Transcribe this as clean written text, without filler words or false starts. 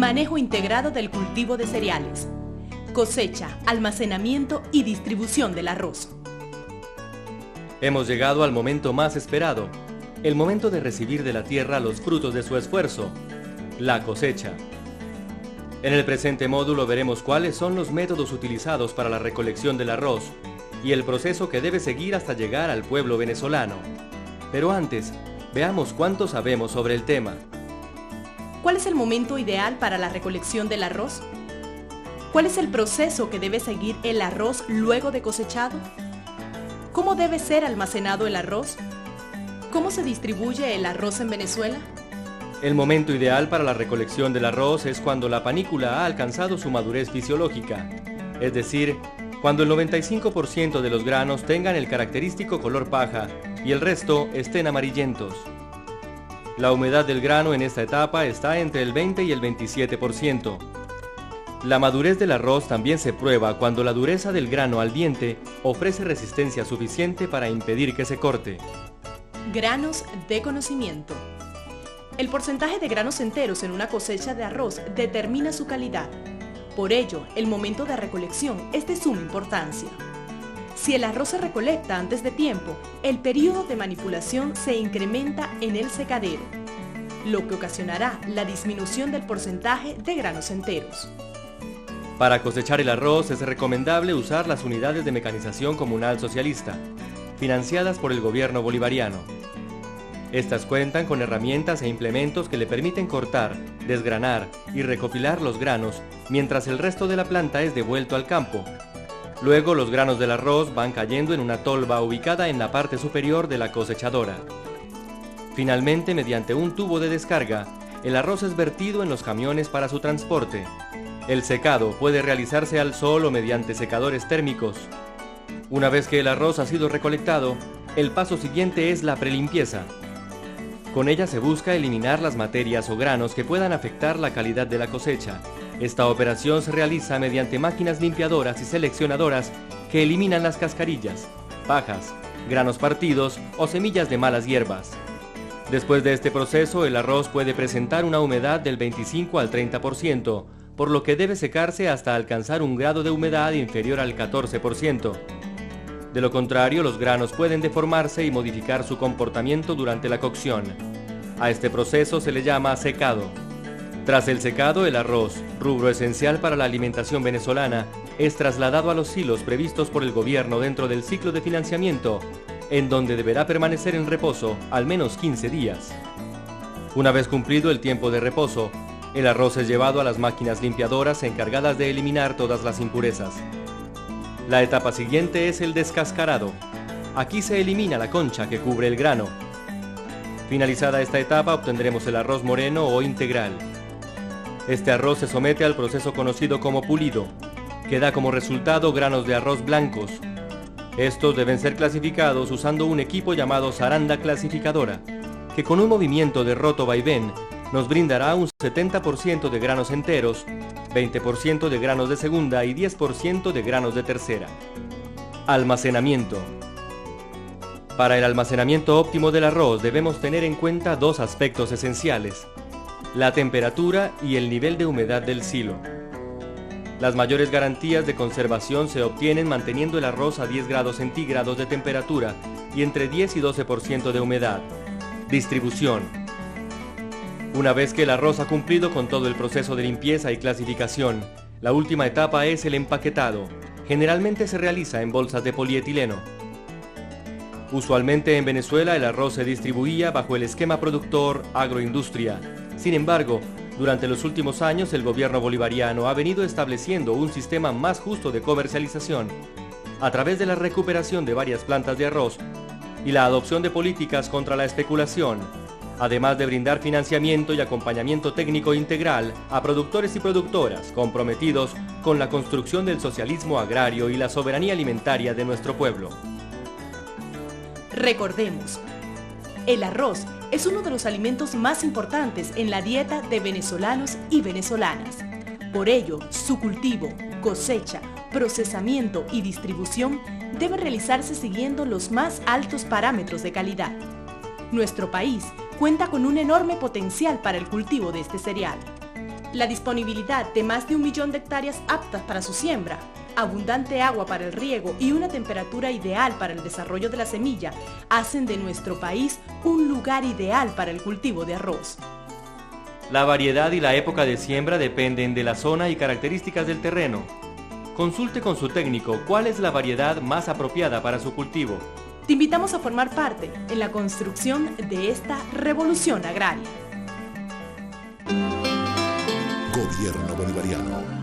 Manejo integrado del cultivo de cereales. Cosecha, almacenamiento y distribución del arroz. Hemos llegado al momento más esperado, el momento de recibir de la tierra los frutos de su esfuerzo, la cosecha. En el presente módulo veremos cuáles son los métodos utilizados para la recolección del arroz y el proceso que debe seguir hasta llegar al pueblo venezolano. Pero antes, veamos cuánto sabemos sobre el tema. ¿Cuál es el momento ideal para la recolección del arroz? ¿Cuál es el proceso que debe seguir el arroz luego de cosechado? ¿Cómo debe ser almacenado el arroz? ¿Cómo se distribuye el arroz en Venezuela? El momento ideal para la recolección del arroz es cuando la panícula ha alcanzado su madurez fisiológica, es decir, cuando el 95% de los granos tengan el característico color paja y el resto estén amarillentos. La humedad del grano en esta etapa está entre el 20 y el 27%. La madurez del arroz también se prueba cuando la dureza del grano al viento ofrece resistencia suficiente para impedir que se corte. Granos de conocimiento. El porcentaje de granos enteros en una cosecha de arroz determina su calidad. Por ello, el momento de recolección es de suma importancia. Si el arroz se recolecta antes de tiempo, el periodo de manipulación se incrementa en el secadero, lo que ocasionará la disminución del porcentaje de granos enteros. Para cosechar el arroz es recomendable usar las unidades de mecanización comunal socialista, financiadas por el gobierno bolivariano. Estas cuentan con herramientas e implementos que le permiten cortar, desgranar y recopilar los granos, mientras el resto de la planta es devuelto al campo. Luego los granos del arroz van cayendo en una tolva ubicada en la parte superior de la cosechadora. Finalmente, mediante un tubo de descarga, el arroz es vertido en los camiones para su transporte. El secado puede realizarse al sol o mediante secadores térmicos. Una vez que el arroz ha sido recolectado, el paso siguiente es la prelimpieza. Con ella se busca eliminar las materias o granos que puedan afectar la calidad de la cosecha. Esta operación se realiza mediante máquinas limpiadoras y seleccionadoras que eliminan las cascarillas, pajas, granos partidos o semillas de malas hierbas. Después de este proceso, el arroz puede presentar una humedad del 25 al 30%, por lo que debe secarse hasta alcanzar un grado de humedad inferior al 14%. De lo contrario, los granos pueden deformarse y modificar su comportamiento durante la cocción. A este proceso se le llama secado. Tras el secado, el arroz, rubro esencial para la alimentación venezolana, es trasladado a los silos previstos por el gobierno dentro del ciclo de financiamiento, en donde deberá permanecer en reposo al menos 15 días. Una vez cumplido el tiempo de reposo, el arroz es llevado a las máquinas limpiadoras encargadas de eliminar todas las impurezas. La etapa siguiente es el descascarado. Aquí se elimina la concha que cubre el grano. Finalizada esta etapa, obtendremos el arroz moreno o integral. Este arroz se somete al proceso conocido como pulido, que da como resultado granos de arroz blancos. Estos deben ser clasificados usando un equipo llamado zaranda clasificadora, que con un movimiento de roto vaivén nos brindará un 70% de granos enteros, 20% de granos de segunda y 10% de granos de tercera. Almacenamiento. Para el almacenamiento óptimo del arroz debemos tener en cuenta dos aspectos esenciales: la temperatura y el nivel de humedad del silo. Las mayores garantías de conservación se obtienen manteniendo el arroz a 10 grados centígrados de temperatura y entre 10 y 12% de humedad. Distribución. Una vez que el arroz ha cumplido con todo el proceso de limpieza y clasificación, la última etapa es el empaquetado. Generalmente se realiza en bolsas de polietileno. Usualmente en Venezuela el arroz se distribuía bajo el esquema productor agroindustria. Sin embargo, durante los últimos años el gobierno bolivariano ha venido estableciendo un sistema más justo de comercialización a través de la recuperación de varias plantas de arroz y la adopción de políticas contra la especulación, además de brindar financiamiento y acompañamiento técnico integral a productores y productoras comprometidos con la construcción del socialismo agrario y la soberanía alimentaria de nuestro pueblo. Recordemos, el arroz es uno de los alimentos más importantes en la dieta de venezolanos y venezolanas. Por ello, su cultivo, cosecha, procesamiento y distribución deben realizarse siguiendo los más altos parámetros de calidad. Nuestro país cuenta con un enorme potencial para el cultivo de este cereal. La disponibilidad de más de 1 millón de hectáreas aptas para su siembra, abundante agua para el riego y una temperatura ideal para el desarrollo de la semilla hacen de nuestro país un lugar ideal para el cultivo de arroz. La variedad y la época de siembra dependen de la zona y características del terreno. Consulte con su técnico cuál es la variedad más apropiada para su cultivo. Te invitamos a formar parte en la construcción de esta revolución agraria. Gobierno Bolivariano.